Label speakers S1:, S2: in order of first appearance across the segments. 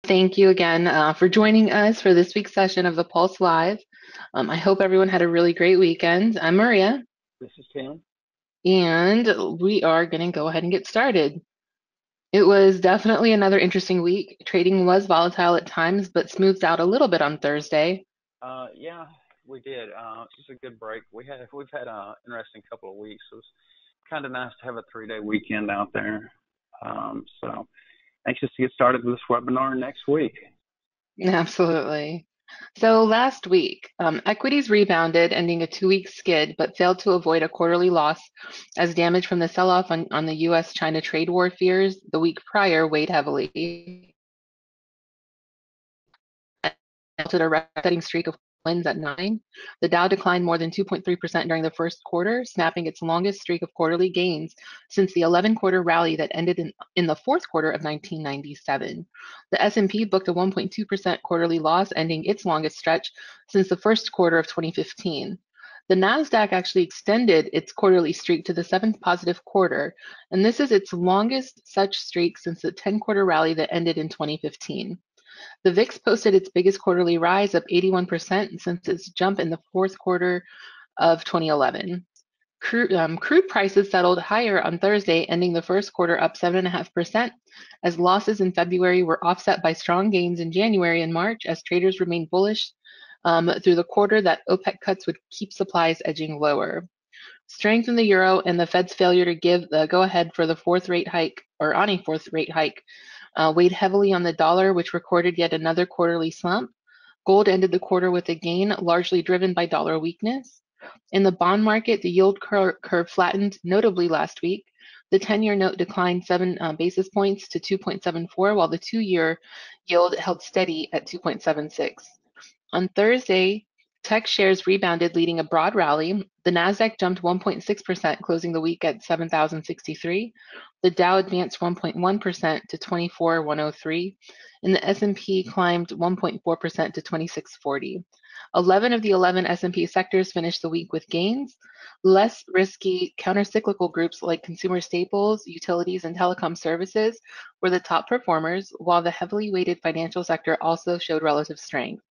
S1: Thank you again for joining us for this week's session of the Pulse Live. I hope everyone had a really great weekend. I'm Maria,
S2: This is Tim.
S1: and we are going to go ahead and get started. It was definitely another interesting week. Trading was volatile at times, but smoothed out a little bit on Thursday.
S2: Yeah, we did. It was a good break. We've had an interesting couple of weeks. It was kind of nice to have a 3-day weekend out there. So anxious to get started with this webinar next week.
S1: Absolutely. So last week, equities rebounded, ending a 2-week skid, but failed to avoid a quarterly loss as damage from the sell-off on the U.S.-China trade war fears the week prior weighed heavily. To a record-setting streak of wins at 9. The Dow declined more than 2.3% during the first quarter, snapping its longest streak of quarterly gains since the 11-quarter rally that ended in the fourth quarter of 1997. The S&P booked a 1.2% quarterly loss, ending its longest stretch since the first quarter of 2015. The Nasdaq actually extended its quarterly streak to the 7th positive quarter, and this is its longest such streak since the 10-quarter rally that ended in 2015. The VIX posted its biggest quarterly rise, up 81% since its jump in the fourth quarter of 2011. Crude prices settled higher on Thursday, ending the first quarter up 7.5%, as losses in February were offset by strong gains in January and March as traders remained bullish through the quarter that OPEC cuts would keep supplies edging lower. Strength in the euro and the Fed's failure to give the go-ahead for the fourth rate hike, or on a fourth rate hike, weighed heavily on the dollar, which recorded yet another quarterly slump. Gold ended the quarter with a gain, largely driven by dollar weakness. In the bond market, the yield curve flattened notably last week. The 10-year note declined 7 basis points to 2.74, while the 2-year yield held steady at 2.76. On Thursday, tech shares rebounded, leading a broad rally. The Nasdaq jumped 1.6%, closing the week at 7,063. The Dow advanced 1.1% to 24,103, and the S&P climbed 1.4% to 2640. 11 of the 11 S&P sectors finished the week with gains. Less risky countercyclical groups like consumer staples, utilities, and telecom services were the top performers, while the heavily weighted financial sector also showed relative strength.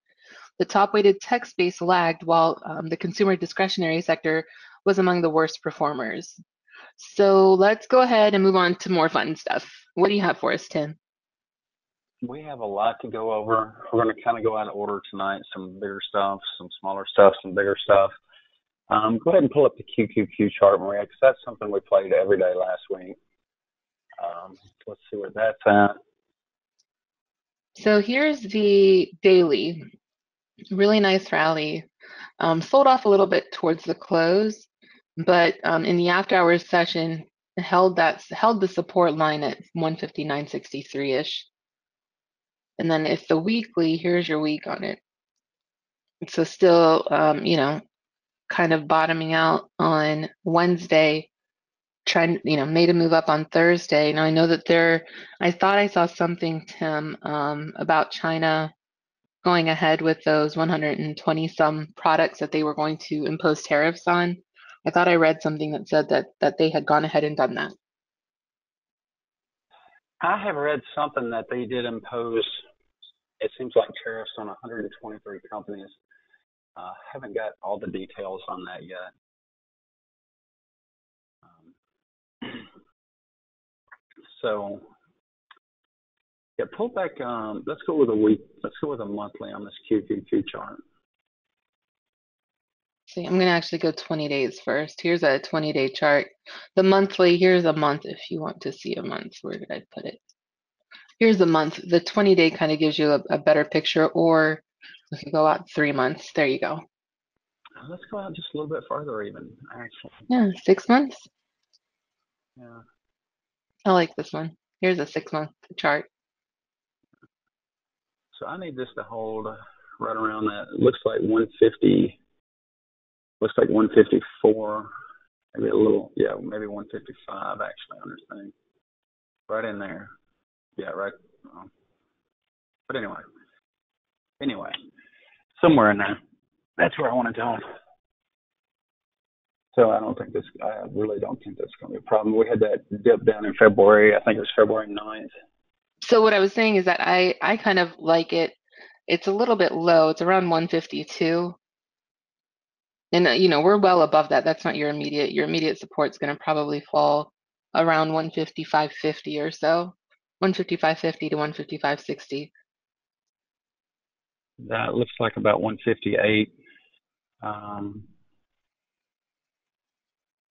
S1: The top-weighted tech space lagged, while the consumer discretionary sector was among the worst performers. So let's go ahead and move on to more fun stuff. What do you have for us, Tim?
S2: We have a lot to go over. We're going to kind of go out of order tonight. Some bigger stuff, some smaller stuff, some bigger stuff. Go ahead and pull up the QQQ chart, Maria, because that's something we played every day last week. Let's see where that's at.
S1: So here's the daily. Really nice rally. Sold off a little bit towards the close, but in the after hours session, held the support line at 159.63-ish. And then if the weekly, here's your week on it. So still, kind of bottoming out on Wednesday, made a move up on Thursday. Now I know that I thought I saw something, Tim, about China going ahead with those 120 some products that they were going to impose tariffs on. I thought I read something that said that they had gone ahead and done that.
S2: I have read something that they did impose, it seems like tariffs on 123 companies. Haven't got all the details on that yet. So, yeah, pull back. Let's go with a week. Let's go with a monthly on this QQQ chart.
S1: See, I'm going to actually go 20 days first. Here's a 20-day chart. The monthly, here's a month if you want to see a month. Where did I put it? Here's the month. The 20-day kind of gives you a better picture, or if you go out 3 months, there you go.
S2: Let's go out just a little bit farther even, actually.
S1: Yeah, 6 months.
S2: Yeah.
S1: I like this one. Here's a 6-month chart.
S2: So I need this to hold right around that. It looks like 150. Looks like 154. Maybe a little, yeah, maybe 155 actually on this thing. Right in there. Yeah, right. But anyway, somewhere in there. That's where I want to go. So I really don't think that's going to be a problem. We had that dip down in February. I think it was February 9th.
S1: So what I was saying is that I kind of like it. It's a little bit low. It's around 152. And we're well above that. That's not your immediate. Your immediate support's going to probably fall around 155.50 or so. 155.50 to 155.60.
S2: That looks like about 158.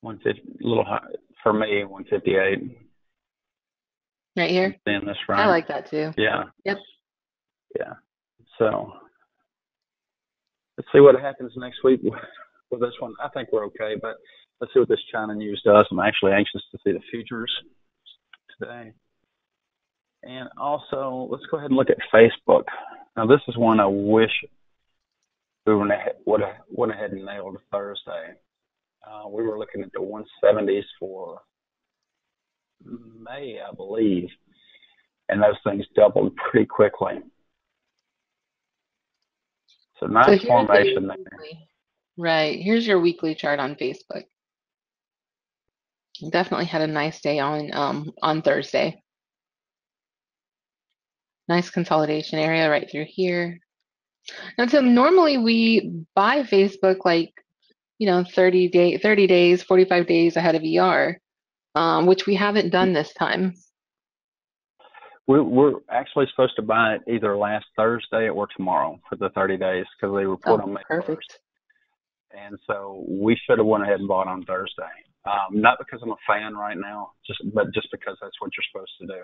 S2: 150, a little high for me. 158.
S1: Right
S2: I'm
S1: here.
S2: seeing this
S1: I
S2: right.
S1: like that too.
S2: Yeah,
S1: Yep.
S2: yeah. So let's see what happens next week with this one. I think we're okay, but let's see what this China news does. I'm actually anxious to see the futures today. And also, let's go ahead and look at Facebook. Now, this is one I wish we would have went ahead and nailed Thursday. We were looking at the 170s for May, I believe, and those things doubled pretty quickly. So
S1: So
S2: nice
S1: here's a
S2: formation there.
S1: weekly. Right. Here's your weekly chart on Facebook. Definitely had a nice day on Thursday. Nice consolidation area right through here. And so normally we buy Facebook like 30 days, 45 days ahead of ER, which we haven't done this time.
S2: We're actually supposed to buy it either last Thursday or tomorrow for the 30 days because they report
S1: Oh,
S2: on May 1st.
S1: perfect.
S2: And so we should have went ahead and bought on Thursday. Not because I'm a fan right now, but just because that's what you're supposed to do.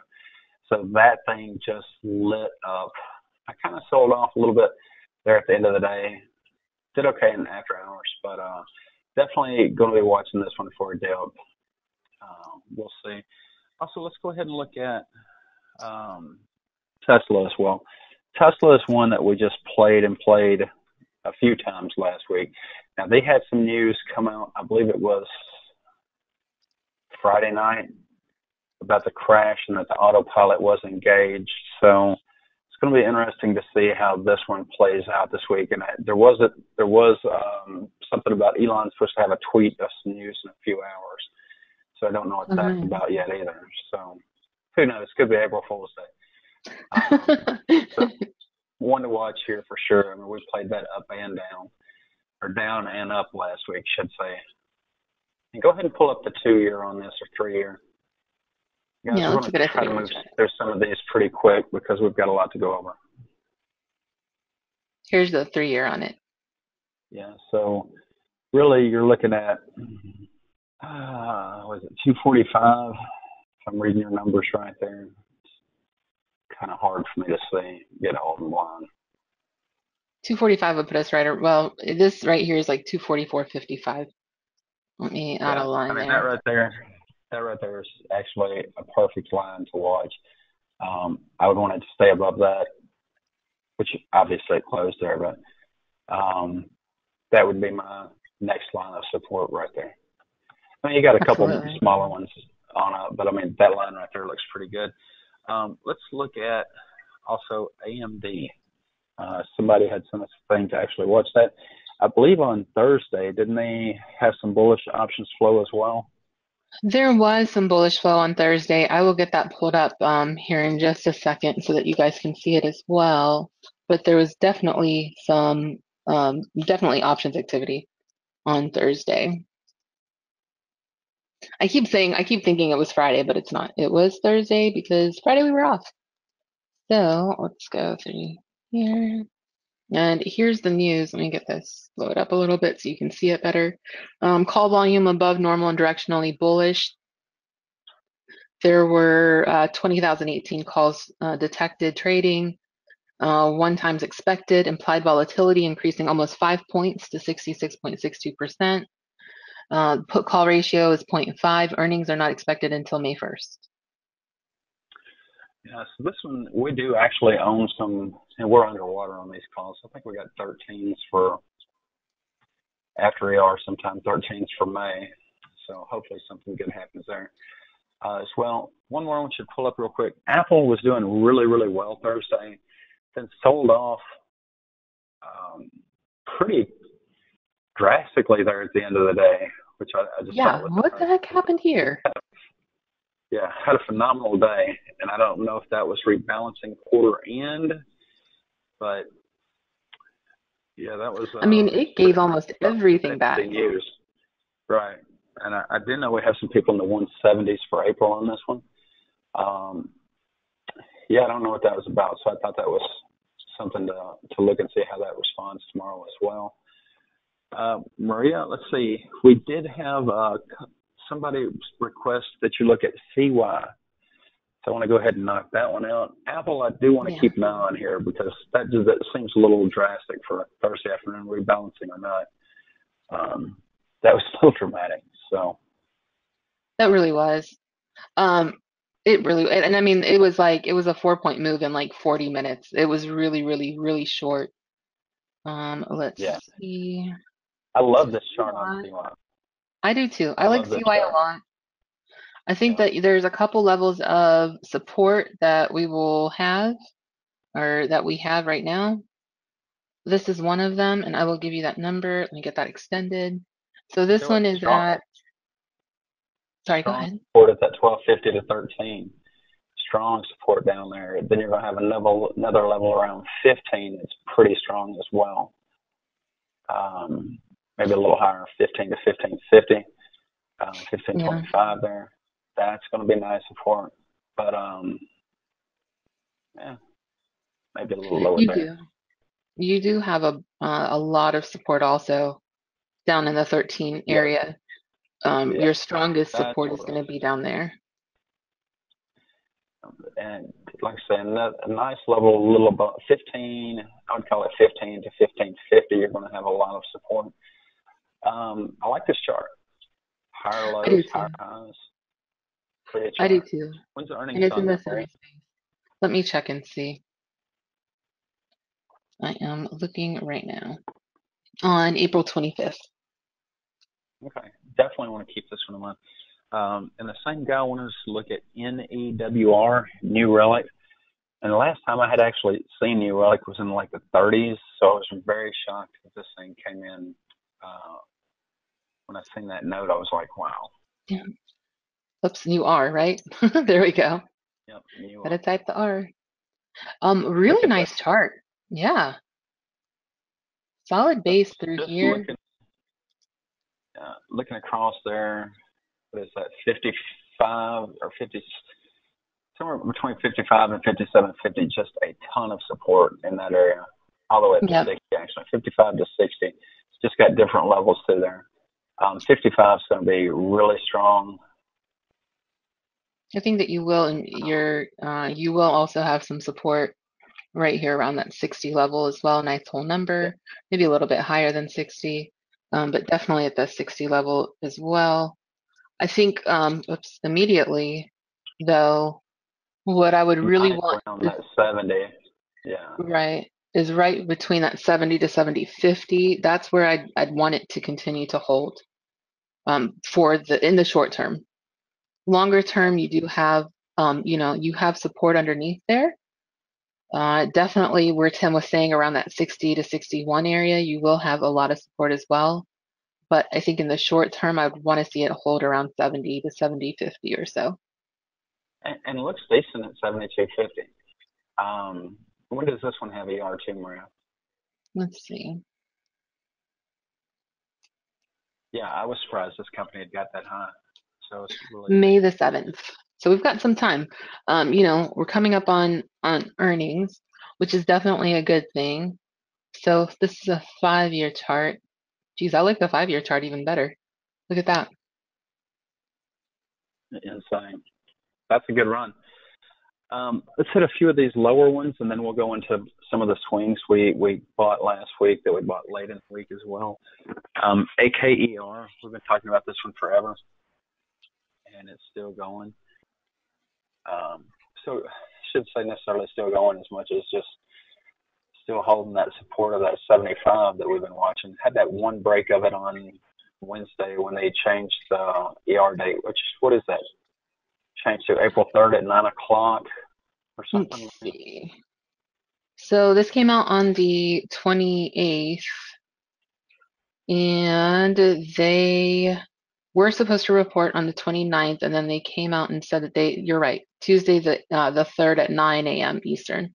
S2: So that thing just lit up. I kind of sold off a little bit there at the end of the day. Did okay in after hours, but definitely going to be watching this one for a dip. We'll see. Also, let's go ahead and look at Tesla as well. Tesla is one that we just played a few times last week. Now, they had some news come out, I believe it was Friday night, about the crash and that the autopilot was engaged. So it's going to be interesting to see how this one plays out this week. And there was something about Elon supposed to have a tweet of some news in a few hours. So I don't know what that's about yet either. So who knows? Could be April Fool's Day. So one to watch here for sure. I mean, we played that up and down, or down and up last week, should say. And go ahead and pull up the 2-year on this, or 3-year. Guys,
S1: Yeah,
S2: we're
S1: let's
S2: going
S1: look
S2: to
S1: at a
S2: try to
S1: 3-year
S2: move
S1: chart.
S2: through some of these pretty quick because we've got a lot to go over.
S1: Here's the 3-year on it.
S2: Yeah, so really you're looking at, was it 245? If I'm reading your numbers right there. It's kind of hard for me to see, get all in line.
S1: 245 would put us right. Well, this right here is like 244.55. Let me add a line
S2: I mean
S1: there.
S2: that right there is actually a perfect line to watch. I would want it to stay above that, which obviously it closed there, but that would be my next line of support right there. I mean, you got a couple
S1: Absolutely.
S2: smaller ones on it, but I mean, that line right there looks pretty good. Let's look at also AMD. Somebody had sent us a thing to actually watch that. I believe on Thursday, didn't they have some bullish options flow as well?
S1: There was some bullish flow on Thursday. I will get that pulled up here in just a second so that you guys can see it as well. But there was definitely definitely options activity on Thursday. I keep thinking it was Friday, but it's not. It was Thursday because Friday we were off. So let's go through here. And here's the news. Let me get this load up a little bit so you can see it better. Call volume above normal and directionally bullish. There were 20,018 calls detected trading, 1 times expected, implied volatility increasing almost 5 points to 66.62%. Put call ratio is 0.5. Earnings are not expected until May 1st.
S2: Yeah, so this one, we do actually own some, and we're underwater on these calls. I think we got 13s for after ER, sometime 13s for May. So hopefully something good happens there. As well, one more one should pull up real quick. Apple was doing really, really well Thursday, then sold off pretty drastically there at the end of the day, which I just
S1: Yeah,
S2: thought was
S1: what the heck happened here?
S2: Yeah, had a phenomenal day, and I don't know if that was rebalancing quarter end, but yeah, that was
S1: I mean, it gave almost
S2: about
S1: everything
S2: six to
S1: back.
S2: use. Right. And I did know we have some people in the 170s for April on this one. Um, yeah, I don't know what that was about, so I thought that was something to look and see how that responds tomorrow as well. Maria, let's see. We did have somebody request that you look at CY. So I want to go ahead and knock that one out. Apple, I do want to
S1: Yeah,
S2: keep an eye on here because that seems a little drastic for a Thursday afternoon rebalancing or not. That was so dramatic. So
S1: that really was. Um, it really, and I mean, it was a 4 point move in like 40 minutes. It was really, really, really short.
S2: yeah,
S1: Let's see.
S2: I
S1: So
S2: love this chart on
S1: CY,
S2: CY.
S1: I do too. I
S2: I
S1: like
S2: love this
S1: CY a
S2: chart.
S1: lot. I think
S2: Yeah,
S1: that there's a couple levels of support that we will have, or that we have right now. This is one of them, and I will give you that number. Let me get that extended. So
S2: I
S1: this
S2: feel like
S1: one is at, sorry, go
S2: strong
S1: ahead.
S2: support at that 1250 to 13. Strong support down there. Then you're going to have another level around 15 that's pretty strong as well. Maybe a little higher, 15 to 1550,
S1: Yeah,
S2: 1525 there. That's going to be nice support. But yeah, maybe a little lower
S1: you
S2: there.
S1: do. You do have a lot of support also down in the 13
S2: Yep.
S1: area.
S2: Yeah.
S1: Your strongest
S2: That's
S1: support is
S2: what.
S1: going to be down there.
S2: And like I said, a nice level, a little above 15. I would call it 15 to 1550. You're going to have a lot of support. I like this chart. Higher
S1: I
S2: lows,
S1: do
S2: higher
S1: too.
S2: highs. Pretty
S1: I do
S2: chart.
S1: too.
S2: When's the
S1: And
S2: earnings
S1: it's in
S2: on
S1: the
S2: that,
S1: semi
S2: Maria?
S1: space. Let me check and see. I am looking right now on April 25th.
S2: Okay. Definitely want to keep this one in mind. And the same guy wanted us to look at NEWR, New Relic. And the last time I had actually seen New Relic was in like the 30s, so I was very shocked that this thing came in. Uh, when I seen that note, I was like, wow.
S1: Yeah. Oops, new R, right? There we go.
S2: Yep, New
S1: Gotta
S2: Relic.
S1: type the R.
S2: Look
S1: Really
S2: at that.
S1: nice chart. Yeah. Solid
S2: So
S1: base through
S2: just
S1: here.
S2: looking across there, what is that, 55 or 50, somewhere between 55 and 57.50, just a ton of support in that area, all the way up to
S1: Yep.
S2: 60 actually, 55 to 60. It's just got different levels through there. 55 is going to be really strong.
S1: I think that you will, and you will also have some support right here around that 60 level as well. Nice whole
S2: Yeah,
S1: number, maybe a little bit higher than 60, but definitely at the 60 level as well. I think, oops, immediately though, what I would really
S2: nice
S1: want
S2: around
S1: is
S2: that 70. Yeah,
S1: right between that 70 to 70 50. That's where I'd want it to continue to hold, for the in the short term. Longer
S2: yeah.
S1: term, you do have, you have support underneath there. Definitely where Tim was saying around that 60 to 61 area, you will have a lot of support as well. But I think in the short term, I would want to see it hold around 70 to 70 50 or so.
S2: And it looks decent at 72.50. When does this one have ER2, Maria?
S1: Let's see.
S2: Yeah, I was surprised this company had got that high. So it's really
S1: May
S2: nice.
S1: the 7th. So we've got some time. We're coming up on earnings, which is definitely a good thing. So if this is a 5-year chart, geez, I like the 5-year chart even better. Look at that.
S2: Insane. That's a good run. Let's hit a few of these lower ones, and then we'll go into some of the swings we bought last week that we bought late in the week as well. AKER, we've been talking about this one forever, and it's still going. So I shouldn't say necessarily still going as much as just still holding that support of that 75 that we've been watching. Had that one break of it on Wednesday when they changed the ER date, which, what is that? Changed to April 3rd at 9 o'clock or
S1: Let's
S2: something.
S1: see. So this came out on the 28th, and they We're supposed to report on the 29th, and then they came out and said that you're right, Tuesday the 3rd at 9 a.m. Eastern.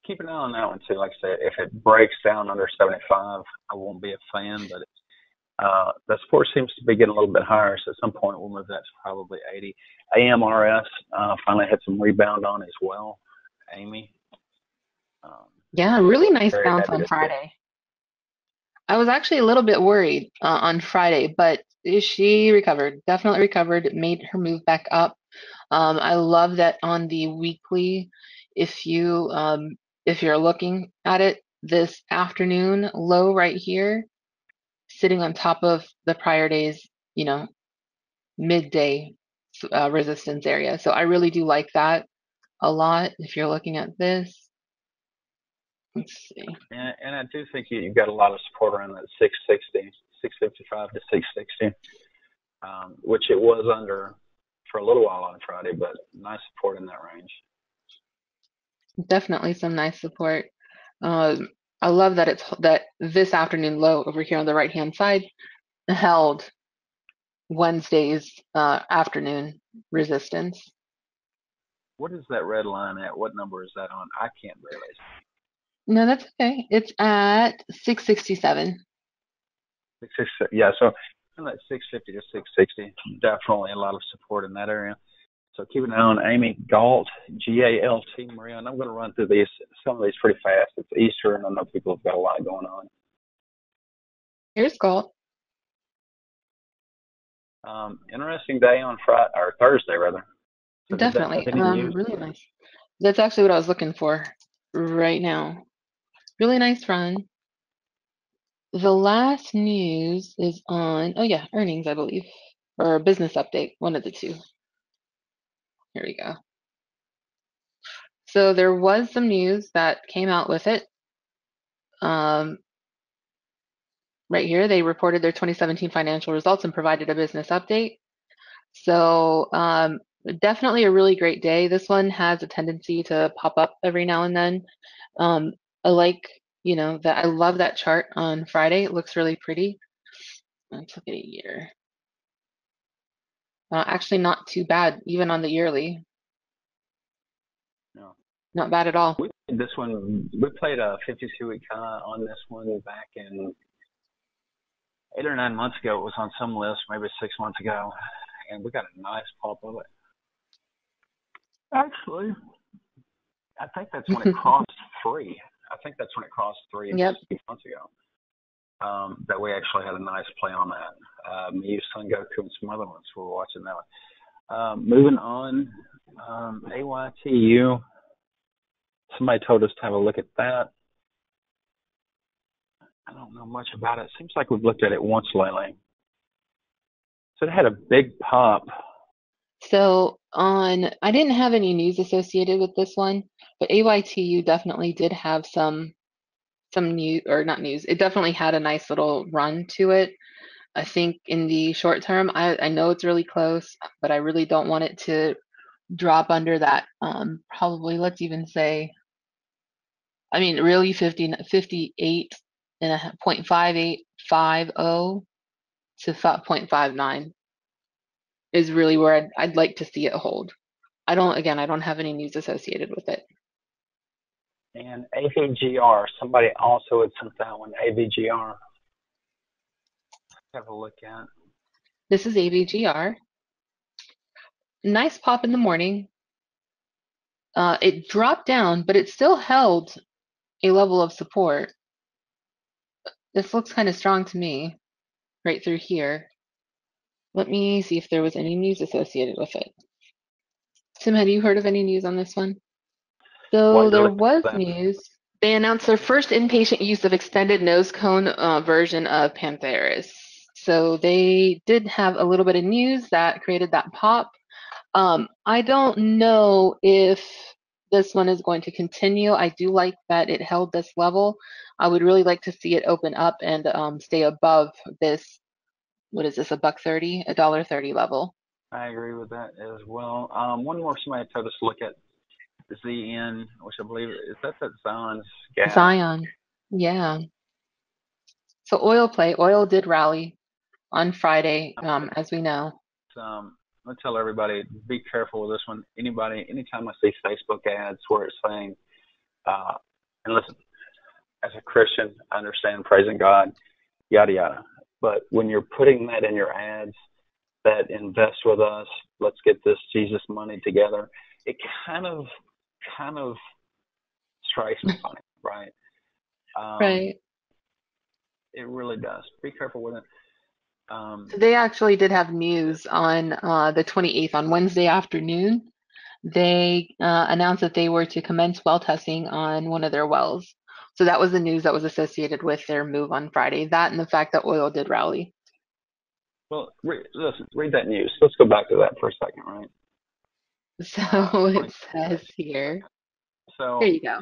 S2: Keep an eye on that one too. Like I said, if it breaks down under 75, I won't be a fan. But the support seems to be getting a little bit higher, so at some point we'll move that to probably 80. AMRS finally had some rebound on as well. Amy. Um,
S1: Yeah, really nice
S2: Very
S1: bounce
S2: happy
S1: on
S2: to see.
S1: Friday. I was actually a little bit worried on Friday, but she recovered, definitely recovered, made her move back up. I love that on the weekly, if you if you're looking at it this afternoon, low right here, sitting on top of the prior day's, midday resistance area. So I really do like that a lot. If you're looking at this, let's see.
S2: And I do think you've got a lot of support around that 660, 655 to 660, which it was under for a little while on Friday, but nice support in that range.
S1: Definitely some nice support. Um, I love that it's that this afternoon low over here on the right hand side held Wednesday's afternoon resistance.
S2: What is that red line at? What number is that on? I can't barely
S1: No, that's okay. It's at 667.
S2: see. 660. Yeah, so from that 650 to 660, definitely a lot of support in that area. So keep an eye on Amy Galt, GALT, Maria, and I'm going to run through some of these pretty fast. It's Easter, and I know people have got a lot going on.
S1: Here's gold.
S2: Interesting day on Friday or Thursday rather. So did that have
S1: Definitely.
S2: any news?
S1: Really nice. That's actually what I was looking for right now. Really nice run. The last news is on, oh yeah, earnings, I believe, or business update, one of the two. Here we go. So there was some news that came out with it. Um, right here, they reported their 2017 financial results and provided a business update. So definitely a really great day. This one has a tendency to pop up every now and then. Um, I like, that I love that chart on Friday. It looks really pretty. Let's look at a year. Actually, not too bad, even on the yearly.
S2: No.
S1: Not bad at all.
S2: We played this one. We played a 52-week high on this one back in 8 or 9 months ago. It was on some list, maybe 6 months ago, and we got a nice pop of it. Actually, I think that's when it crossed three. I think that's when it crossed three
S1: Yep.
S2: 6 months ago. That we actually had a nice play on that. Me, Sun Goku, and some other ones were watching that one. Moving on, AYTU. Somebody told us to have a look at that. I don't know much about it. Seems like we've looked at it once lately. So it had a big pop.
S1: So I didn't have any news associated with this one, but AYTU definitely did have some news, or not news. It definitely had a nice little run to it. I think in the short term, I know it's really close, but I really don't want it to drop under that. Probably, let's even say, I mean, really 58 and a 0.5850 to 0.59 is really where I'd like to see it hold. I don't have any news associated with it.
S2: And AVGR, somebody also had sent that one, AVGR. Have a look at.
S1: This is AVGR. Nice pop in the morning. It dropped down, but it still held a level of support. This looks kind of strong to me, right through here. Let me see if there was any news associated with it. Tim, had you heard of any news on this one?
S2: What
S1: So
S2: you're
S1: there
S2: looking
S1: was
S2: at?
S1: news. They announced their first inpatient use of extended nose cone version of Pantheris. So they did have a little bit of news that created that pop. I don't know if this one is going to continue. I do like that it held this level. I would really like to see it open up and stay above this. What is this? A buck 30, $1.30 level.
S2: I agree with that as well. One more somebody told us to look at ZN, which I believe is that Zion's gas.
S1: Zion. Yeah. So oil play. Oil did rally. on Friday, as we know.
S2: I'm gonna tell everybody, be careful with this one. Anytime I see Facebook ads where it's saying, uh, and listen, as a Christian, I understand praising God, yada yada. But when you're putting that in your ads, that invest with us, let's get this Jesus money together, it kind of strikes me funny, right? Um,
S1: Right.
S2: it really does. Be careful with it.
S1: They actually did have news on the 28th, on Wednesday afternoon. They announced that they were to commence well testing on one of their wells. So that was the news that was associated with their move on Friday. That and the fact that oil did rally.
S2: Well, listen, read that news. Let's go back to that for a second, right?
S1: So it
S2: 20
S1: says here. Here
S2: So
S1: you go.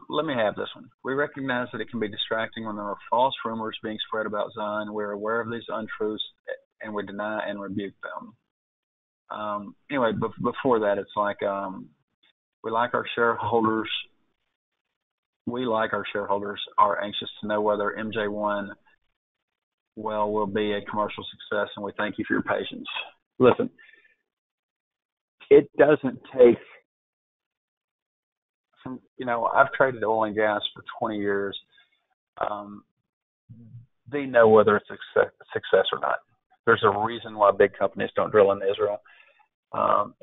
S2: let me have this one. We recognize that it can be distracting when there are false rumors being spread about Zion. We're aware of these untruths and we deny and rebuke them. Anyway, before that, it's like we like our shareholders. We, like our shareholders, are anxious to know whether MJ1 will be a commercial success, and we thank you for your patience. Listen, it doesn't take some. I've traded oil and gas for 20 years. Um, they know whether it's a success or not. There's a reason why big companies don't drill in Israel.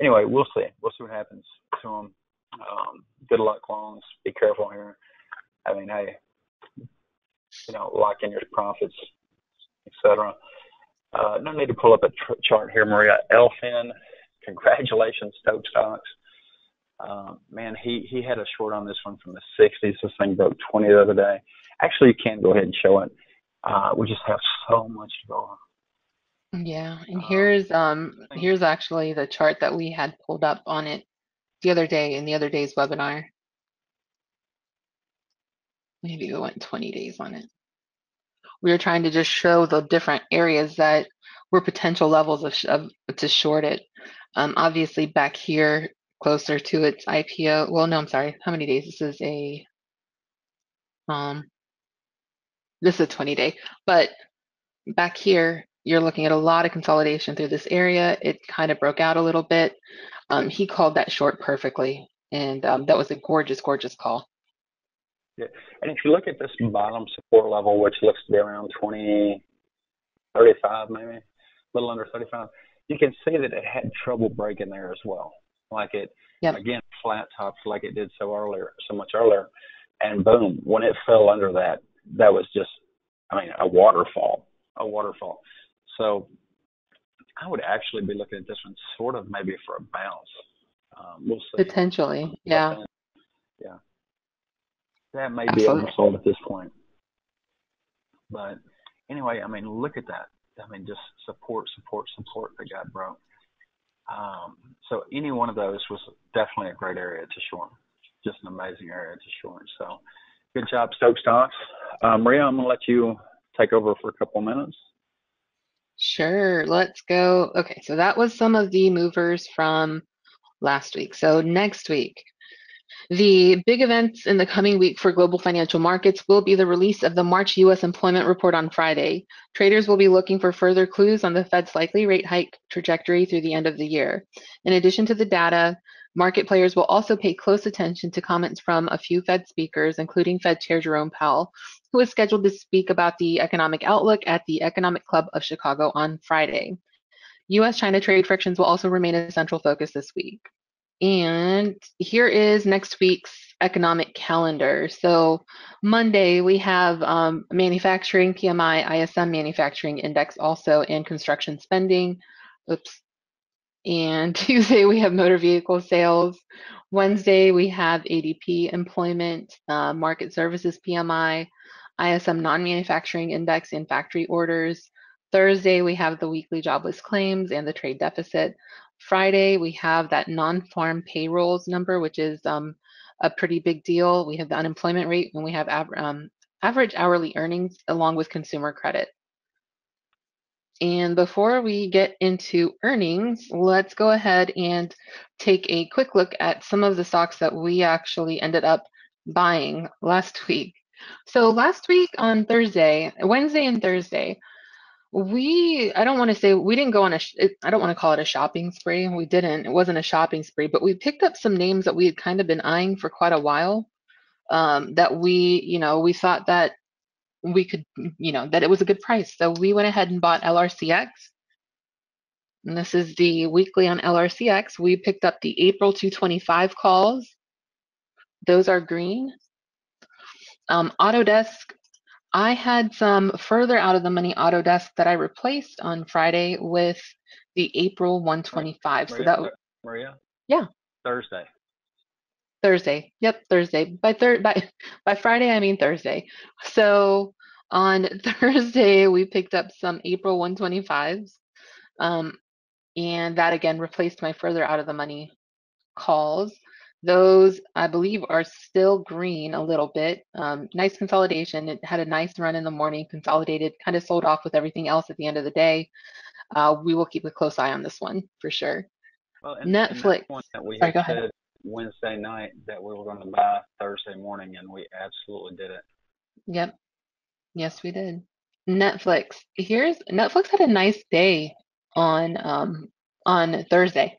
S2: Anyway, we'll see. We'll see what happens to them. Good luck, Longs. Be careful here. I mean, hey, lock in your profits, etc. No need to pull up a chart here, Maria. Elfin, congratulations, StockTwits. Man, he had a short on this one from the 60s. This thing broke 20 the other day. Actually, you can go ahead and show it. We just have so much to go on.
S1: Yeah, and here's actually the chart that we had pulled up on it the other day in the other day's webinar. Maybe we went 20 days on it. We were trying to just show the different areas that were potential levels of to short it. Obviously back here closer to its IPO. Well, no, I'm sorry. How many days? Um this is a 20 day, but back here you're looking at a lot of consolidation through this area. It kind of broke out a little bit. He called that short perfectly, and that was a gorgeous, gorgeous call.
S2: Yeah. And if you look at this bottom support level, which looks to be around 20, 35 maybe, a little under 35, you can see that it had trouble breaking there as well. Like it,
S1: Yep.
S2: again, flat tops like it did so much earlier. And boom, when it fell under that, that was just, a waterfall. So I would actually be looking at this one sort of maybe for a bounce. We'll see.
S1: Potentially, yeah.
S2: Yeah. That may be
S1: Absolutely.
S2: oversold at this point. But anyway, look at that. Just support that got broke. So any one of those was definitely a great area to short. Just an amazing area to short. So good job, StockTwits. Maria, I'm going to let you take over for a couple of minutes.
S1: Sure, let's go. Okay, so that was some of the movers from last week. So next week, the big events in the coming week for global financial markets will be the release of the March U.S. employment report on Friday. Traders will be looking for further clues on the Fed's likely rate hike trajectory through the end of the year. In addition to the data, market players will also pay close attention to comments from a few Fed speakers, including Fed Chair Jerome Powell, who is scheduled to speak about the economic outlook at the Economic Club of Chicago on Friday. U.S.-China trade frictions will also remain a central focus this week. And here is next week's economic calendar. So Monday, we have manufacturing PMI, ISM manufacturing index also, and construction spending. Oops. And Tuesday, we have motor vehicle sales. Wednesday, we have ADP employment, market services PMI, ISM non-manufacturing index, and factory orders. Thursday, we have the weekly jobless claims and the trade deficit. Friday, we have that non-farm payrolls number, which is a pretty big deal. We have the unemployment rate, and we have average hourly earnings along with consumer credit. And before we get into earnings, let's go ahead and take a quick look at some of the stocks that we actually ended up buying last week. So last week on Wednesday and Thursday, I don't want to say we didn't go on I don't want to call it a shopping spree. We didn't. It wasn't a shopping spree, but we picked up some names that we had kind of been eyeing for quite a while. That we thought that we could, that it was a good price. So we went ahead and bought LRCX. And this is the weekly on LRCX. We picked up the April 225 calls. Those are green. Autodesk, I had some further out of the money Autodesk that I replaced on Friday with the April 125. So
S2: Maria,
S1: that,
S2: Maria,
S1: yeah,
S2: Thursday.
S1: Thursday. Yep, Thursday. By Friday, I mean Thursday. So on Thursday, we picked up some April 125s. Um, and that again replaced my further out of the money calls. Those, I believe, are still green a little bit. Nice consolidation. It had a nice run in the morning, consolidated, kind of sold off with everything else at the end of the day. We will keep a close eye on this one for sure.
S2: Well, and that's
S1: Netflix.
S2: one that we
S1: Sorry,
S2: had
S1: go ahead.
S2: said Wednesday night that we were going to buy Thursday morning, and we absolutely did it.
S1: Yep. Yes, we did. Netflix had a nice day on Thursday.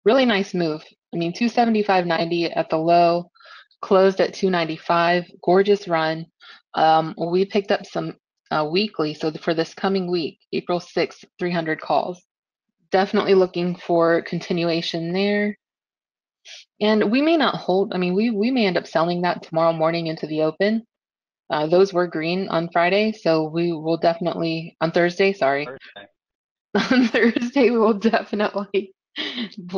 S1: Really nice move. I mean, 275.90 at the low, closed at 295. Gorgeous run. We picked up some weekly, so for this coming week, April 6th, 300 calls. Definitely looking for continuation there. And we may not hold, I mean, we may end up selling that tomorrow morning into the open. Those were green on Friday, so we will definitely, on Thursday, sorry.
S2: Thursday.
S1: On Thursday, we'll definitely, keep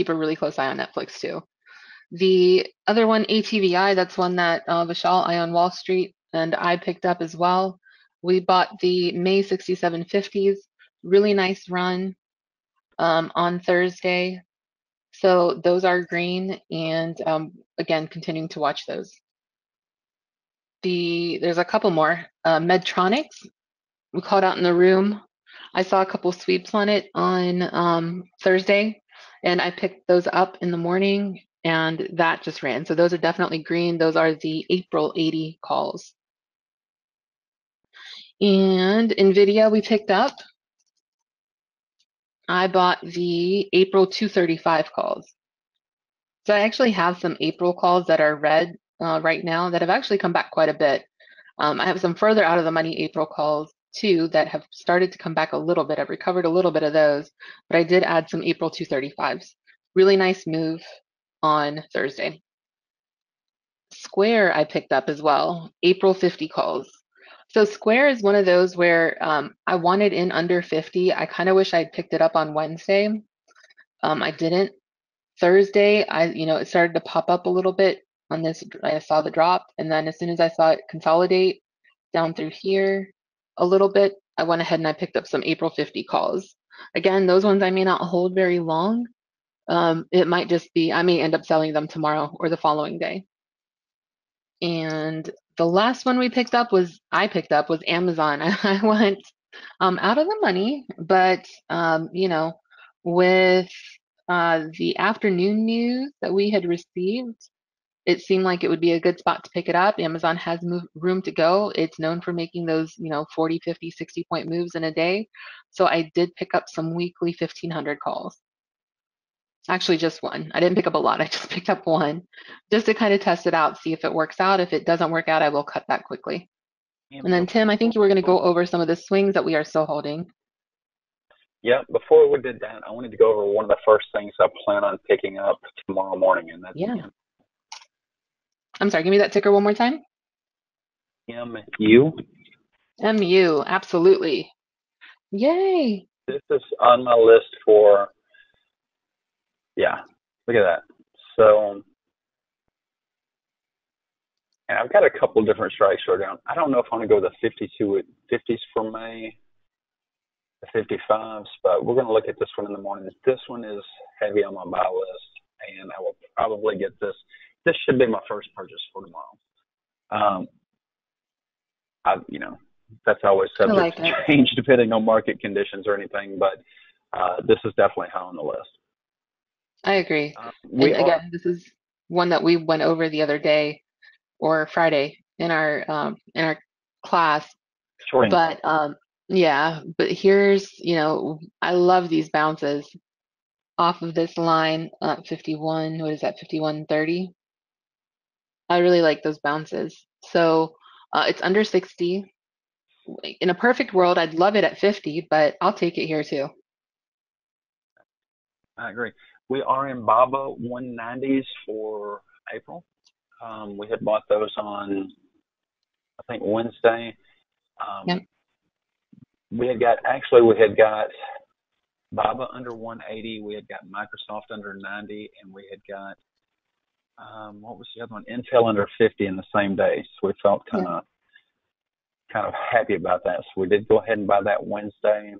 S1: a really close eye on Netflix too. The other one, ATVI, that's one that Vishal Eye on Wall Street and I picked up as well. We bought the May 6750s, really nice run on Thursday. So those are green, and again, continuing to watch those. There's a couple more. Medtronics, we called out in the room. I saw a couple sweeps on it on Thursday, and I picked those up in the morning, and that just ran. So those are definitely green. Those are the April 80 calls. And NVIDIA we picked up. I bought the April 235 calls. So I actually have some April calls that are red right now that have actually come back quite a bit. I have some further out of the money April calls too that have started to come back a little bit. I've recovered a little bit of those, but I did add some April 235s. Really nice move on Thursday. Square I picked up as well, April 50 calls. So Square is one of those where I wanted in under 50. I kind of wish I'd picked it up on Wednesday. I didn't. Thursday, it started to pop up a little bit on this. I saw the drop, and then as soon as I saw it consolidate down through here a little bit, I went ahead and I picked up some April 50 calls. Again, those ones I may not hold very long. It might just be, I may end up selling them tomorrow or the following day. And the last one I picked up was Amazon. I went out of the money, but with the afternoon news that we had received, it seemed like it would be a good spot to pick it up. Amazon has room to go. It's known for making those, 40, 50, 60-point moves in a day. So I did pick up some weekly 1,500 calls. Actually, just one. I didn't pick up a lot. I just picked up one just to kind of test it out, see if it works out. If it doesn't work out, I will cut that quickly.
S2: And
S1: And then, Tim, I think you were going to go over some of the swings that we are still holding.
S2: yeah, before we did that, I wanted to go over one of the first things I plan on picking up tomorrow morning, and that's
S1: Yeah. I'm sorry, give me that ticker one more time.
S2: MU.
S1: MU, absolutely. Yay.
S2: This is on my list for, yeah, look at that. So, and I've got a couple different strikes right down. I don't know if I want to go with the 52 50s for May, the 55s, but we're going to look at this one in the morning. This one is heavy on my buy list, and I will probably get this. This should be my first purchase for tomorrow. That's always subject to change depending on market conditions or anything, but this is definitely high on the list.
S1: I agree. And again, this is one that we went over the other day or Friday in our class.
S2: shorting.
S1: But yeah, but here's, I love these bounces off of this line, 51, what is that, 51.30? I really like those bounces. So it's under 60. In a perfect world, I'd love it at 50, but I'll take it here too.
S2: I agree. We are in BABA 190s for April. We had bought those on, I think, Wednesday. Um,
S1: Yep.
S2: we had got BABA under 180. We had got Microsoft under 90, and we had got what was the other one? Intel under 50 in the same day. So we felt
S1: Yeah.
S2: kind of happy about that. So we did go ahead and buy that Wednesday.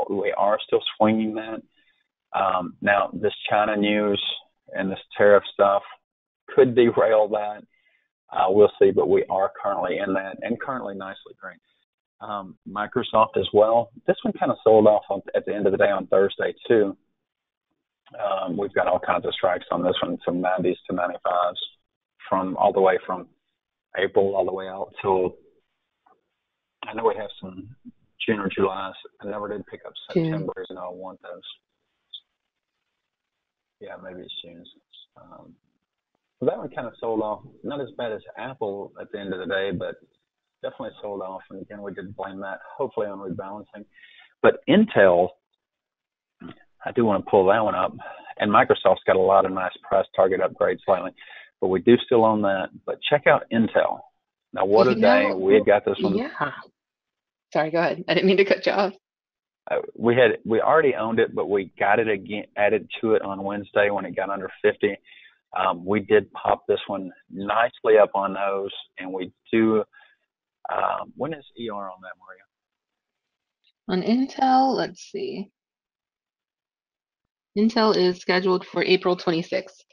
S2: We are still swinging that. Now, this China news and this tariff stuff could derail that. We'll see, but we are currently in that and currently nicely green. Microsoft as well. This one kind of sold off at the end of the day on Thursday, too. We've got all kinds of strikes on this one, some 90s to 95s, from all the way from April all the way out till, I know we have some June or July. I never did pick up
S1: June.
S2: September's, and I want those. Yeah, maybe it's June's. So that one kind of sold off. Not as bad as Apple at the end of the day, but definitely sold off. And again, we did blame that, hopefully, on rebalancing. But Intel, I do want to pull that one up. And Microsoft's got a lot of nice price target upgrades lately. But we do still own that. But check out Intel. Now, what a day. We had got this one.
S1: Yeah. Sorry, go ahead. I didn't mean to cut you off.
S2: We already owned it, but we got it again, added to it on Wednesday when it got under 50. We did pop this one nicely up on those, and we do. When is ER on that, Maria?
S1: On Intel, let's see. Intel is scheduled for April 26th.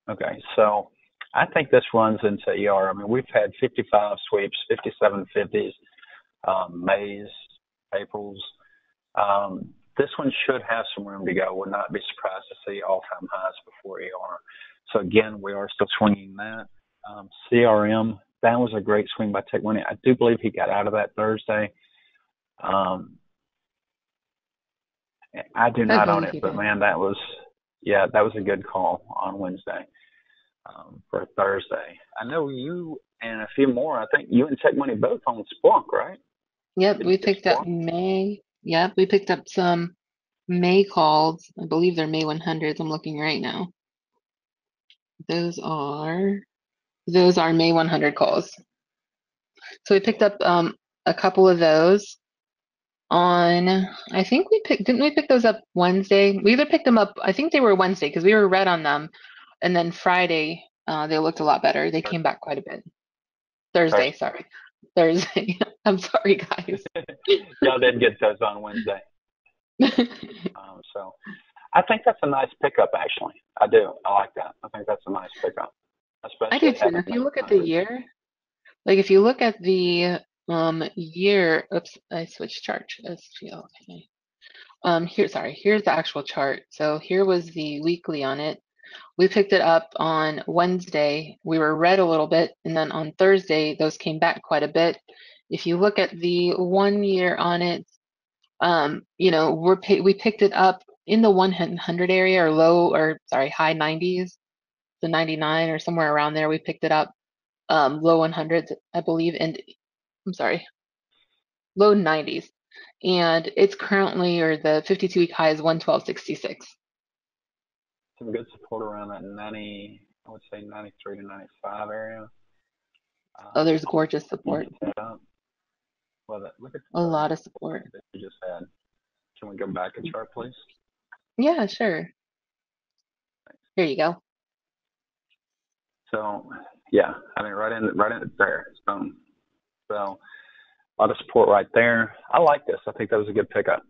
S2: Okay, so I think this runs into ER. I mean, we've had 55 sweeps, 57 50s, Mays, Aprils. This one should have some room to go. Would not be surprised to see all-time highs before ER. So again, we are still swinging that. CRM, that was a great swing by Tech Money. I do believe he got out of that Thursday. I do
S1: I
S2: not own
S1: believe
S2: it,
S1: you
S2: but
S1: did.
S2: man, that was a good call on Wednesday for Thursday. I know you and a few more. I think you and Tech Money both own Splunk, right?
S1: Yep,
S2: Did you
S1: we
S2: get
S1: picked up
S2: Splunk?
S1: May. Yep, we picked up some May calls. I believe they're May 100s. I'm looking right now. Those are May 100 calls. So we picked up a couple of those on, I think didn't we pick those up Wednesday? We either picked them up, I think they were Wednesday because we were red on them. And then Friday, they looked a lot better. They came back quite a bit. Thursday,
S2: Thursday.
S1: sorry. Thursday. I'm sorry, guys.
S2: Y'all did get those on Wednesday. So I think that's a nice pickup, actually. I do. I like that. I think that's a nice pickup,
S1: I do
S2: especially
S1: too. And
S2: having
S1: if you
S2: that
S1: look at the
S2: 100.
S1: year, like if you look at the year, oops, I switched chart. Okay. Here's the actual chart. So here was the weekly on it. We picked it up on Wednesday. We were red a little bit, and then on Thursday, those came back quite a bit. If you look at the 1 year on it, we picked it up in the 100 area high 90s, the 99 or somewhere around there. We picked it up, low 100s, I believe, and I'm sorry, low 90s. And it's currently, or the 52-week high is 112.66.
S2: Some good support around that 90, I would say 93 to 95 area.
S1: Oh, there's gorgeous
S2: You
S1: support.
S2: hit that up. Well, look at
S1: A
S2: the
S1: lot of support.
S2: that you just had. Can we go back a chart, please?
S1: Yeah, sure. Here you go.
S2: So, yeah, I mean, right in there. So, a lot of support right there. I like this. I think that was a good pickup.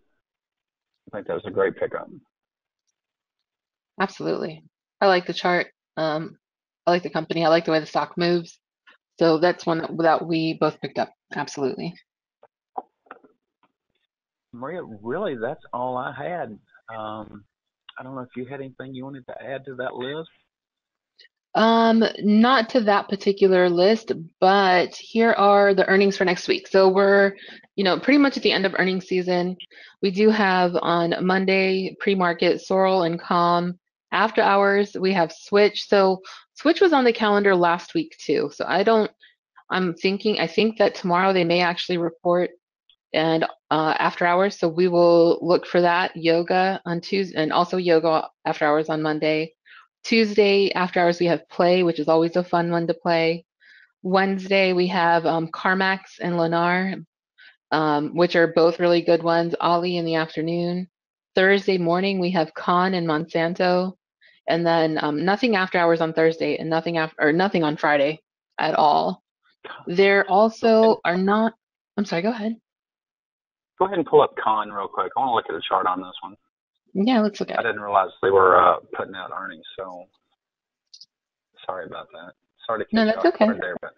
S2: I think that was a great pickup.
S1: Absolutely. I like the chart. I like the company. I like the way the stock moves. So that's one that we both picked up. Absolutely.
S2: Maria, really, that's all I had. I don't know if you had anything you wanted to add to that list.
S1: Not to that particular list, but here are the earnings for next week. So we're, pretty much at the end of earnings season. We do have on Monday pre-market Sorrel and Calm. After hours, we have Switch. So Switch was on the calendar last week too. So I think that tomorrow they may actually report and after hours. So we will look for that. Yoga on Tuesday, and also yoga after hours on Monday. Tuesday after hours we have Play, which is always a fun one to play. Wednesday we have CarMax and Lennar, which are both really good ones. Ollie in the afternoon. Thursday morning we have Con and Monsanto, and then nothing after hours on Thursday, and nothing on Friday at all. There
S2: Go ahead,
S1: also are not. I'm sorry. Go ahead.
S2: go ahead and pull up Con real quick. I want to look at the chart on this one.
S1: Yeah, let's look
S2: I
S1: at it.
S2: didn't realize they were putting out earnings, so sorry about that. Sorry to
S1: No,
S2: catch you
S1: that's
S2: off
S1: okay.
S2: guard there, but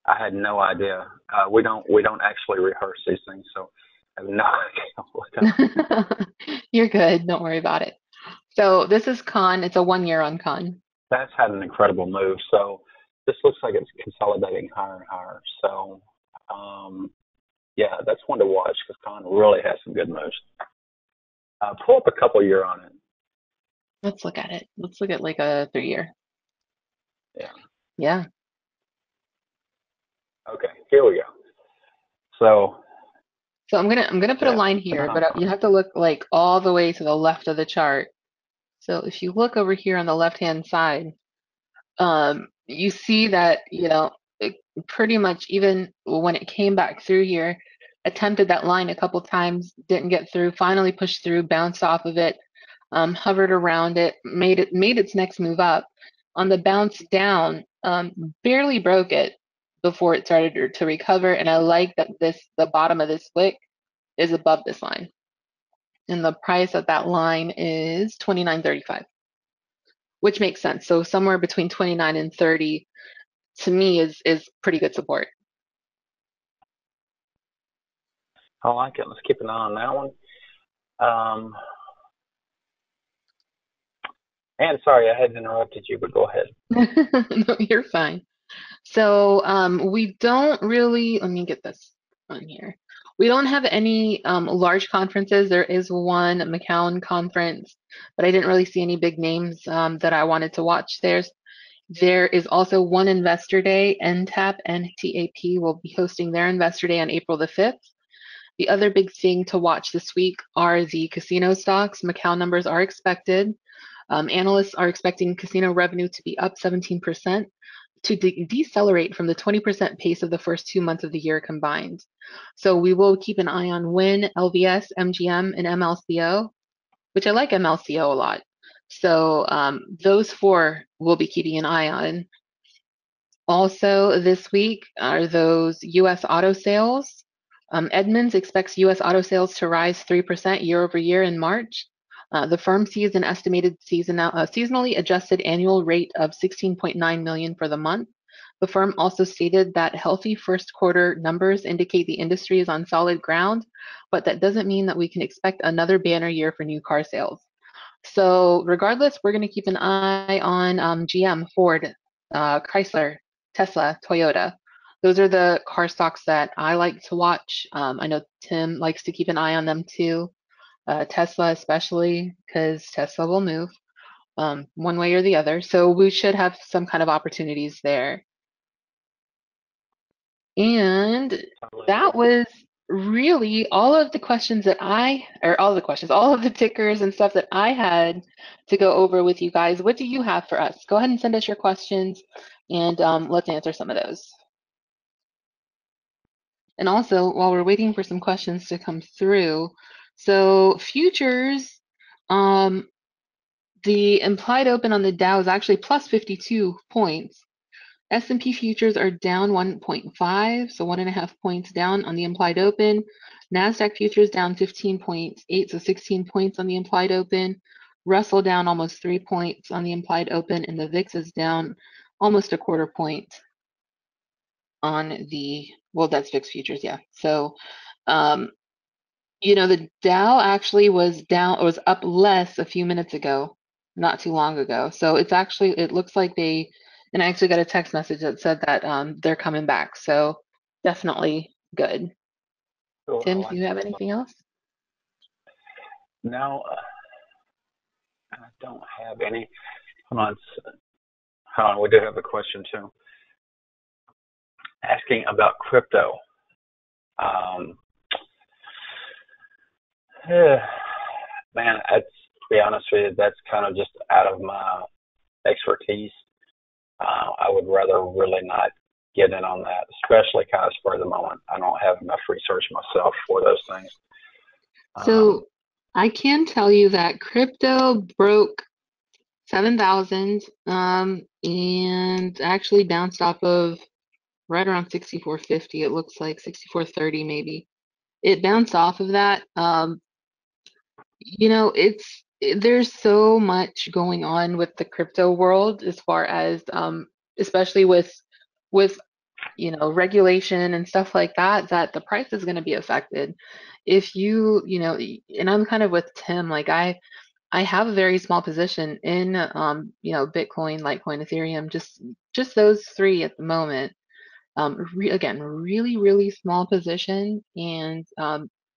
S2: I had no idea. We don't actually rehearse these things, so I have no idea what
S1: You're good. Don't worry about it. So this is Con. It's a 1 year on Con.
S2: that's had an incredible move. So this looks like it's consolidating higher and higher. So yeah, that's one to watch because Con really has some good moves. Pull up a couple year on it.
S1: Let's look at it. Let's look at like a 3 year.
S2: Yeah.
S1: Yeah.
S2: Okay. Here we go. So
S1: So I'm gonna put a
S2: yeah,
S1: line
S2: been
S1: here,
S2: on
S1: but you have to look like all the way to the left of the chart. So if you look over here on the left-hand side, you see that, it pretty much even when it came back through here, attempted that line a couple times, didn't get through, finally pushed through, bounced off of it, hovered around it, made its next move up. On the bounce down, barely broke it before it started to recover. And I like that the bottom of this wick is above this line. And the price of that line is 29.35, which makes sense. So somewhere between 29 and 30 to me is pretty good support.
S2: I like it. Let's keep an eye on that one. And sorry, I had interrupted you, but go ahead.
S1: No, you're fine. So we don't really, let me get this on here. We don't have any large conferences. There is one McAllen conference, but I didn't really see any big names that I wanted to watch there. There is also one investor day. NTAP will be hosting their investor day on April the 5th. The other big thing to watch this week are the casino stocks. Macau numbers are expected. Analysts are expecting casino revenue to be up 17%, to decelerate from the 20% pace of the first 2 months of the year combined. So we will keep an eye on Wynn, LVS, MGM, and MLCO, which I like MLCO a lot. So those four we'll be keeping an eye on. Also this week are those U.S. auto sales. Edmunds expects U.S. auto sales to rise 3% year over year in March. The firm sees an estimated seasonally adjusted annual rate of 16.9 million for the month. The firm also stated that healthy first quarter numbers indicate the industry is on solid ground, but that doesn't mean that we can expect another banner year for new car sales. So regardless, we're going to keep an eye on GM, Ford, Chrysler, Tesla, Toyota. Those are the car stocks that I like to watch. I know Tim likes to keep an eye on them too. Tesla especially, because Tesla will move one way or the other. So we should have some kind of opportunities there. And that was really all of the questions that all of the tickers and stuff that I had to go over with you guys. What do you have for us? Go ahead and send us your questions, and let's answer some of those. And also, while we're waiting for some questions to come through, so futures, the implied open on the Dow is actually plus 52 points. S&P futures are down 1.5, so 1.5 points down on the implied open. NASDAQ futures down 15.8, so 16 points on the implied open. Russell down almost 3 points on the implied open, and the VIX is down almost a quarter point on that's VIX futures, yeah. So, the Dow actually was up less a few minutes ago, not too long ago. So it looks like they And I actually got a text message that said that they're coming back. So definitely good.
S2: Cool. I
S1: Tim, do
S2: like
S1: you have
S2: that.
S1: anything else?
S2: No, I don't have any. Hold on. Hold on. We do have a question too, asking about crypto. Um, man, to be honest with you, that's kind of just out of my expertise. I would rather really not get in on that, especially kind of for the moment. I don't have enough research myself for those things.
S1: So I can tell you that crypto broke 7,000 and actually bounced off of right around 64.50. It looks like 64.30 maybe. It bounced off of that. There's so much going on with the crypto world as far as especially with regulation and stuff like that, that the price is going to be affected. If and I'm kind of with Tim, like I have a very small position in Bitcoin, Litecoin, Ethereum, just those three at the moment. Again, really, really small position, and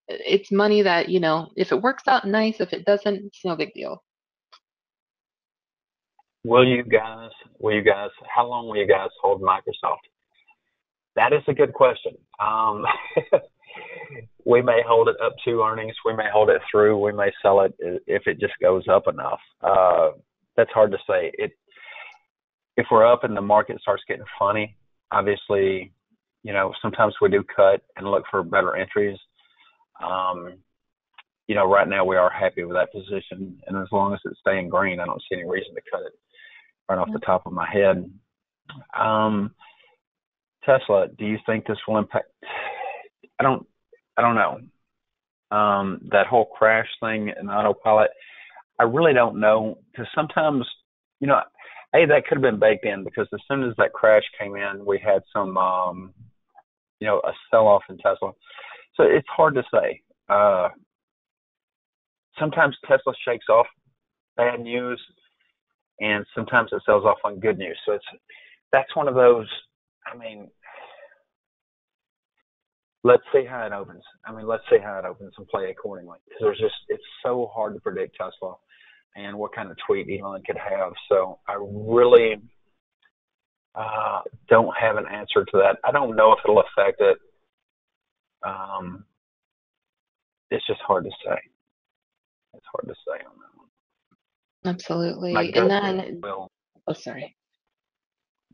S1: it's money that, if it works out, nice. If it doesn't, it's no big deal.
S2: How long will you guys hold Microsoft? That is a good question. We may hold it up to earnings. We may hold it through. We may sell it if it just goes up enough. That's hard to say. If we're up and the market starts getting funny, obviously, sometimes we do cut and look for better entries. Right now we are happy with that position, and as long as it's staying green, I don't see any reason to cut it right off the top of my head. Tesla, do you think this will impact? I don't know. That whole crash thing in autopilot, I really don't know, because sometimes, that could have been baked in, because as soon as that crash came in, we had some, a sell-off in Tesla. So it's hard to say. Sometimes Tesla shakes off bad news, and sometimes it sells off on good news. So that's one of those. I mean, let's see how it opens. And play accordingly. Because it's so hard to predict Tesla and what kind of tweet Elon could have. So I really don't have an answer to that. I don't know if it'll affect it. It's just hard to say. It's hard to say on that one.
S1: Absolutely.
S2: My
S1: And
S2: gut says
S1: then,
S2: it will.
S1: oh, sorry.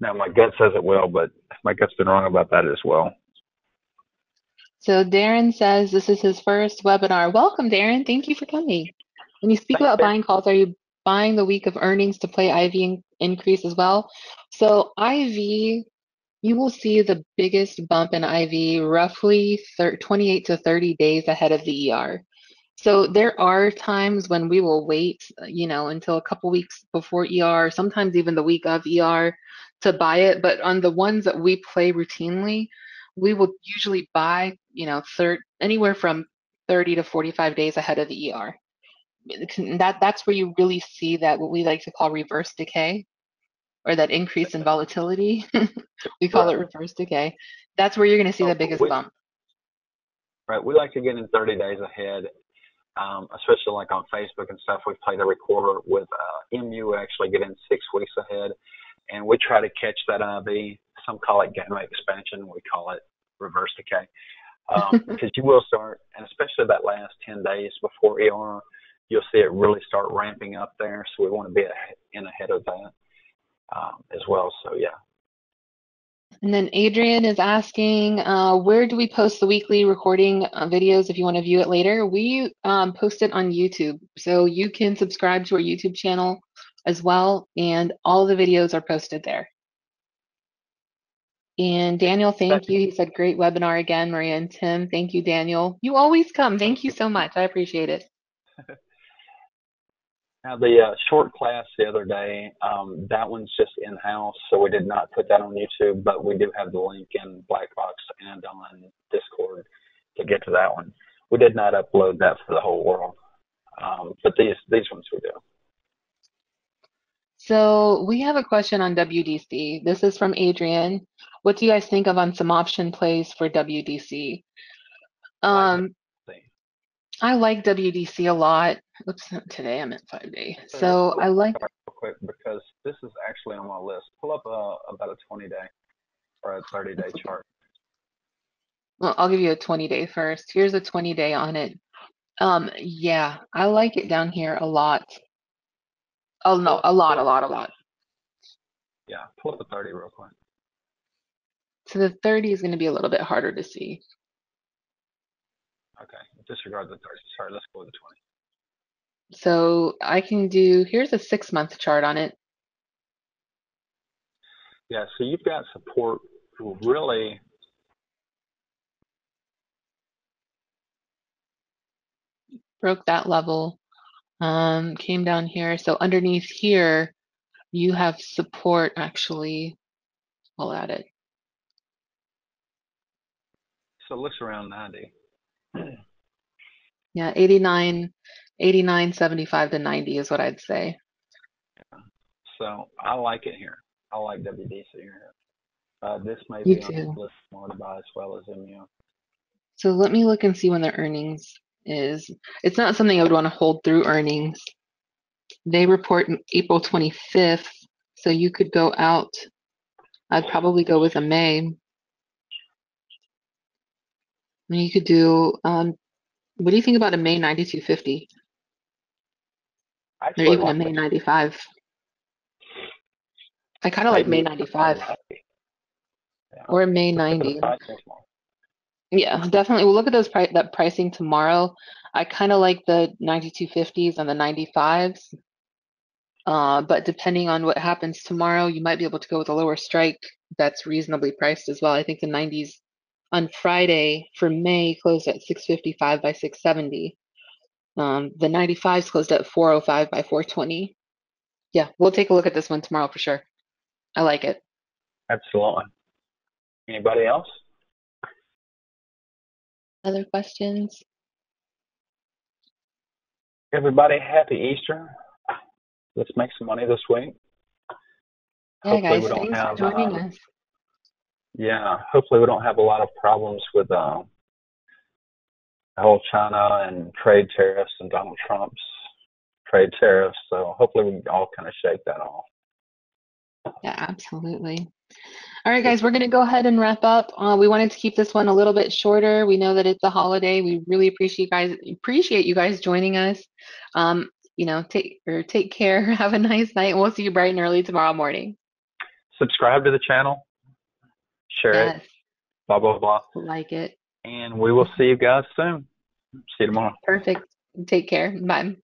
S2: Now, my gut says it will, but my gut's been wrong about that as well.
S1: So Darren says this is his first webinar. Welcome, Darren. Thank you for coming. When you speak
S2: Thanks,
S1: about
S2: Ben.
S1: buying calls, are you buying the week of earnings to play IV increase as well? So IV, you will see the biggest bump in IV roughly 28 to 30 days ahead of the ER. So there are times when we will wait, until a couple weeks before ER, sometimes even the week of ER to buy it. But on the ones that we play routinely, we will usually buy, anywhere from 30 to 45 days ahead of the ER. That's where you really see that what we like to call reverse decay, or that increase in volatility. We call
S2: Right.
S1: it reverse decay. That's where you're going to see the biggest bump.
S2: We like to get in 30 days ahead, especially like on Facebook and stuff. We've played every quarter with MU. Actually get in 6 weeks ahead, and we try to catch that IV. Some call it gamma expansion. We call it reverse decay. Because you will start, and especially that last 10 days before ER, you'll see it really start ramping up there. So we want to be ahead of that as well. So, yeah.
S1: And then Adrian is asking, where do we post the weekly recording videos if you want to view it later? We post it on YouTube. So you can subscribe to our YouTube channel as well, and all the videos are posted there. And Daniel, thank you. He said, great webinar again, Maria and Tim. Thank you, Daniel. You always come. Thank you so much. I appreciate it.
S2: Now, the short class the other day, that one's just in-house, so we did not put that on YouTube, but we do have the link in Blackbox and on Discord to get to that one. We did not upload that for the whole world, but these ones we do.
S1: So we have a question on WDC. This is from Adrian. What do you guys think of on some option plays for WDC?
S2: Like
S1: Um, I like WDC a lot. Oops, not today I'm at 5 day.
S2: let's
S1: So
S2: pull
S1: I
S2: up
S1: like,
S2: the chart real quick because this is actually on my list. Pull up about a 20-day or a 30-day chart.
S1: well, I'll give you a 20-day first. Here's a 20-day on it. Yeah, I like it down here a lot. Oh no, a lot, a lot, a lot.
S2: Yeah, pull up a 30 real quick.
S1: So the 30 is going to be a little bit harder to see.
S2: Okay, disregard the 30. Sorry, let's go with the 20.
S1: So I can do, here's a 6-month chart on it.
S2: Yeah, so you've got support really.
S1: Broke that level, came down here. So underneath here, you have support actually. I'll add it.
S2: So it looks around 90.
S1: Yeah, 89, 75 to 90 is what I'd say.
S2: Yeah. So I like it here. I like WDC here. This may
S1: You
S2: be on
S1: too.
S2: the list more to buy as well as MU.
S1: So let me look and see when the earnings is. It's not something I would want to hold through earnings. They report April 25th, so you could go out. I'd probably go with a May. And you could do, what do you think about a May 92.50
S2: I
S1: or
S2: actually
S1: even a
S2: like
S1: May
S2: it.
S1: 95? I kind of like May
S2: Maybe
S1: 95
S2: yeah.
S1: or May
S2: Let's look at the
S1: 90.
S2: pricing tomorrow.
S1: Yeah, definitely. We'll look at those that pricing tomorrow. I kind of like the 92.50s and the 95s. But depending on what happens tomorrow, you might be able to go with a lower strike that's reasonably priced as well. I think the 90s on Friday for May closed at 655 by 670. The 95s closed at 405 by 420. Yeah, we'll take a look at this one tomorrow for sure. I like it.
S2: Absolutely. Anybody else?
S1: Other questions?
S2: Everybody, happy Easter. Let's make some money this week.
S1: Yeah,
S2: Hopefully we
S1: guys,
S2: don't
S1: thanks for
S2: have
S1: joining us.
S2: hopefully we don't have a lot of problems with the whole China and trade tariffs and Donald Trump's trade tariffs. So hopefully we can all kind of shake that off.
S1: Yeah, absolutely. All right, guys, we're going to go ahead and wrap up. We wanted to keep this one a little bit shorter. We know that it's a holiday. We really appreciate you guys joining us. Take care. Have a nice night, and we'll see you bright and early tomorrow morning.
S2: Subscribe to the channel, share it,
S1: Yes,
S2: blah, blah, blah.
S1: like it.
S2: And we will see you guys soon. See you tomorrow.
S1: Perfect. Take care. Bye.